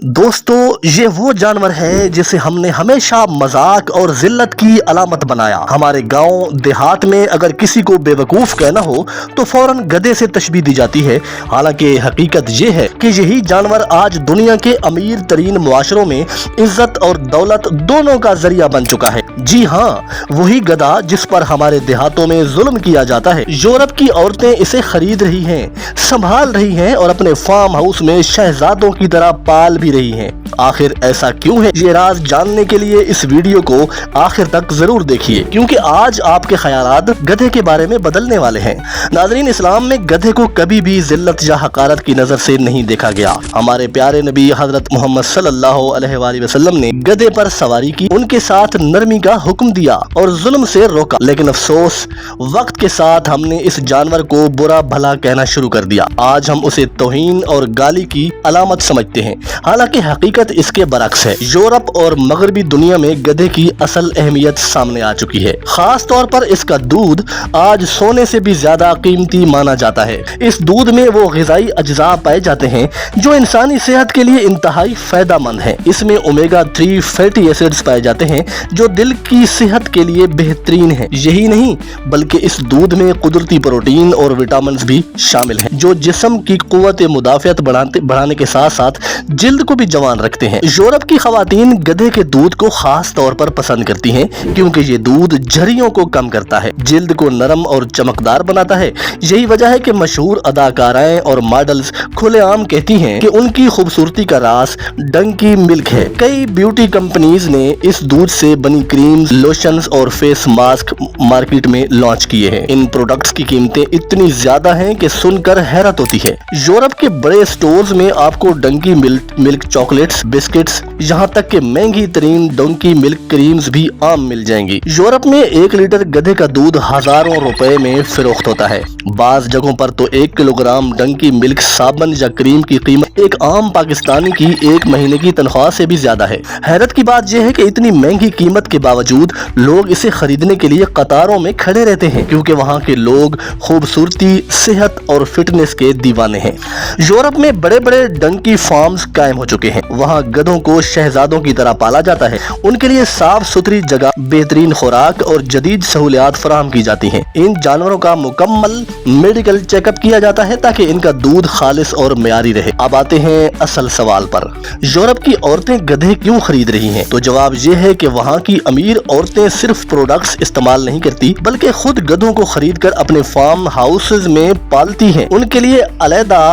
दोस्तों, ये वो जानवर है जिसे हमने हमेशा मजाक और जिल्लत की अलामत बनाया। हमारे गांव देहात में अगर किसी को बेवकूफ कहना हो तो फौरन गधे से तशबीह दी जाती है। हालांकि हकीकत ये है कि यही जानवर आज दुनिया के अमीर तरीन मुआशरों में इज्जत और दौलत दोनों का जरिया बन चुका है। जी हाँ, वही गधा जिस पर हमारे देहातों में जुल्म किया जाता है। यूरोप की औरतें इसे खरीद रही हैं, संभाल रही हैं और अपने फार्म हाउस में शहजादों की तरह पाल भी रही हैं। आखिर ऐसा क्यों है, ये राज जानने के लिए इस वीडियो को आखिर तक जरूर देखिए, क्योंकि आज आपके ख्यालात गधे के बारे में बदलने वाले हैं। नाज़रीन, इस्लाम में गधे को कभी भी जिल्लत या हकारत की नजर से नहीं देखा गया। हमारे प्यारे नबी हजरत मोहम्मद सल्लल्लाहु अलैहि वसल्लम ने गधे पर सवारी की, उनके साथ नरमी का हुक्म दिया और जुल्म से रोका। लेकिन अफसोस, वक्त के साथ हमने इस जानवर को बुरा भला कहना शुरू कर दिया। आज हम उसे तौहीन और गाली की अलामत समझते हैं, हालांकि हकीकत इसके बरक्स है। यूरोप और मगरबी दुनिया में गधे की असल अहमियत सामने आ चुकी है। खास तौर पर इसका दूध आज सोने से भी ज्यादा कीमती माना जाता है। इस दूध में वो ग़िज़ाई अज्जा पाए जाते हैं जो इंसानी सेहत के लिए इंतहाई फायदेमंद है। इसमें ओमेगा 3 फैटी एसिड्स पाए जाते हैं जो दिल की सेहत के लिए बेहतरीन है। यही नहीं, बल्कि इस दूध में कुदरती प्रोटीन और विटामिन भी शामिल हैं जो जिस्म की कुव्वत मुदाफ़ियत बढ़ाने के साथ साथ जिल्द को भी जवान रखते हैं। यूरोप की खवातीन गधे के दूध को खास तौर पर पसंद करती हैं, क्योंकि ये दूध झरियों को कम करता है, जिल्द को नरम और चमकदार बनाता है। यही वजह है कि मशहूर अदाकाराएं और मॉडल्स खुलेआम कहती हैं कि उनकी खूबसूरती का राज डंकी मिल्क है। कई ब्यूटी कंपनीज ने इस दूध से बनी क्रीम्स, लोशंस और फेस मास्क मार्केट में लॉन्च किए हैं। इन प्रोडक्ट्स की कीमतें इतनी ज्यादा हैं कि सुनकर हैरत होती है। यूरोप के बड़े स्टोर्स में आपको डंकी मिल्क चॉकलेट्स, बिस्किट्स, यहाँ तक कि महंगी तरीन डंकी मिल्क क्रीम्स भी आम मिल जाएंगी। यूरोप में 1 लीटर गधे का दूध हजारों रुपए में फरोख्त होता है। बाज जगहों पर तो 1 किलोग्राम डंकी मिल्क साबुन या क्रीम की कीमत एक आम पाकिस्तानी की 1 महीने की तनख्वाह से भी ज्यादा है। हैरत की बात यह है कि इतनी महंगी कीमत के बावजूद लोग इसे खरीदने के लिए कतारों में खड़े रहते हैं, क्योंकि वहाँ के लोग खूबसूरती, सेहत और फिटनेस के दीवाने हैं। यूरोप में बड़े बड़े डंकी फार्म्स कायम हो चुके हैं। वहाँ गधों को शहजादों की तरह पाला जाता है। उनके लिए साफ सुथरी जगह, बेहतरीन खुराक और जदीद सहूलियात फराहम की जाती हैं। इन जानवरों का मुकम्मल मेडिकल चेकअप किया जाता है ताकि इनका दूध खालिस और मयारी रहे। अब आते हैं असल सवाल पर, यूरोप की औरतें गधे क्यों खरीद रही हैं? तो जवाब ये है कि वहाँ की अमीर औरतें सिर्फ प्रोडक्ट्स इस्तेमाल नहीं करती, बल्कि खुद गधों को खरीद कर अपने फार्म हाउसेज में पालती हैं। उनके लिए अलहदा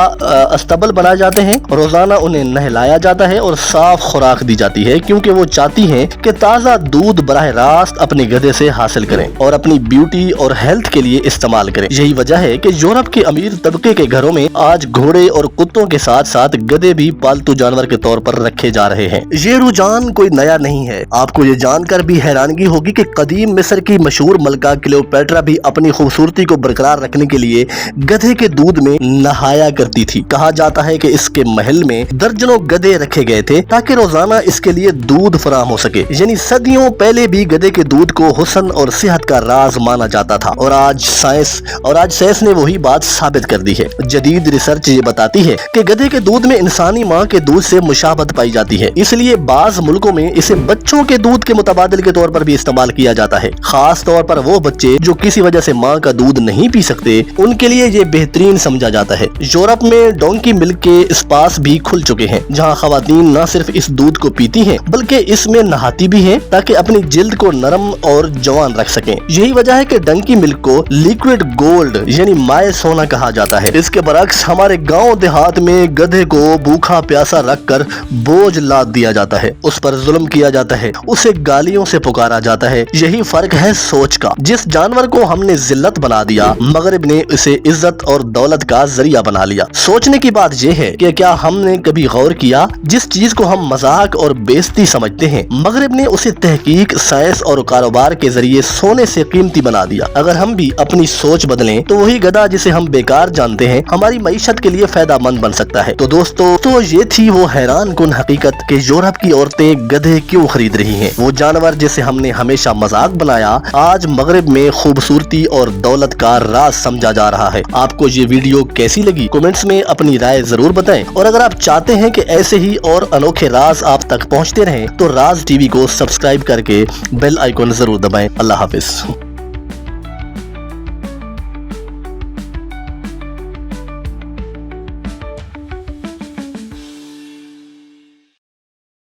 अस्तबल बनाए जाते हैं, रोजाना उन्हें नहलाया जाता है और साफ खुराक दी जाती है, क्योंकि वो चाहती हैं कि ताज़ा दूध बराह रास्त अपने गधे से हासिल करें और अपनी ब्यूटी और हेल्थ के लिए इस्तेमाल करें। यही वजह है कि यूरोप के अमीर तबके के घरों में आज घोड़े और कुत्तों के साथ साथ गधे भी पालतू जानवर के तौर पर रखे जा रहे हैं। ये रुझान कोई नया नहीं है। आपको ये जानकर भी हैरानगी होगी कि कदीम मिस्र की मशहूर मलका क्लियोपेट्रा भी अपनी खूबसूरती को बरकरार रखने के लिए गधे के दूध में नहाया करती थी। कहा जाता है कि इसके महल में दर्जनों गधे रखे गए थे ताकि रोजाना इसके लिए दूध फराहम हो सके। यानी सदियों पहले भी गधे के दूध को हुस्न और सेहत का राज माना जाता था, और आज साइंस ने वही बात साबित कर दी है। जदीद रिसर्च ये बताती है कि गधे के दूध में इंसानी माँ के दूध से मुशाबहत पाई जाती है, इसलिए बाज मुल्कों में इसे बच्चों के दूध के मुतबादिल के तौर पर भी इस्तेमाल किया जाता है। खास तौर पर वो बच्चे जो किसी वजह से माँ का दूध नहीं पी सकते, उनके लिए ये बेहतरीन समझा जाता है। यूरोप में डोंकी मिल्क के स्पास भी खुल चुके हैं, जहाँ खवातीन न सिर्फ इस दूध को पीती हैं बल्कि इसमें नहाती भी हैं ताकि अपनी जिल्द को नरम और जवान रख सकें। यही वजह है कि डंकी मिल्क को लिक्विड गोल्ड यानी माय सोना कहा जाता है। इसके बरक्स हमारे गांव देहात में गधे को भूखा प्यासा रखकर बोझ लाद दिया जाता है, उस पर जुल्म किया जाता है, उसे गालियों से पुकारा जाता है। यही फर्क है सोच का। जिस जानवर को हमने जिल्लत बना दिया, मगरिब ने इसे इज्जत और दौलत का जरिया बना लिया। सोचने की बात यह है कि क्या हमने कभी गौर किया जिस चीज को हम मजाक मजाक और बेइज्जती समझते हैं, मगरिब ने उसे तहकीक, साइंस और कारोबार के जरिए सोने से कीमती बना दिया। अगर हम भी अपनी सोच बदलें तो वही गधा जिसे हम बेकार जानते हैं हमारी मईशत के लिए फायदा मंद बन सकता है। तो दोस्तों, तो ये थी वो हैरान कुन हकीकत कि यूरोप की औरतें गधे क्यों खरीद रही हैं। वो जानवर जिसे हमने हमेशा मजाक बनाया, आज मगरिब में खूबसूरती और दौलत का राज समझा जा रहा है। आपको ये वीडियो कैसी लगी? कमेंट्स में अपनी राय जरूर बताएं, और अगर आप चाहते हैं कि ऐसे ही और अनोखे राज आप तक पहुंचते रहें तो राज टीवी को सब्सक्राइब करके बेल आइकॉन जरूर दबाएं। अल्लाह हाफिज।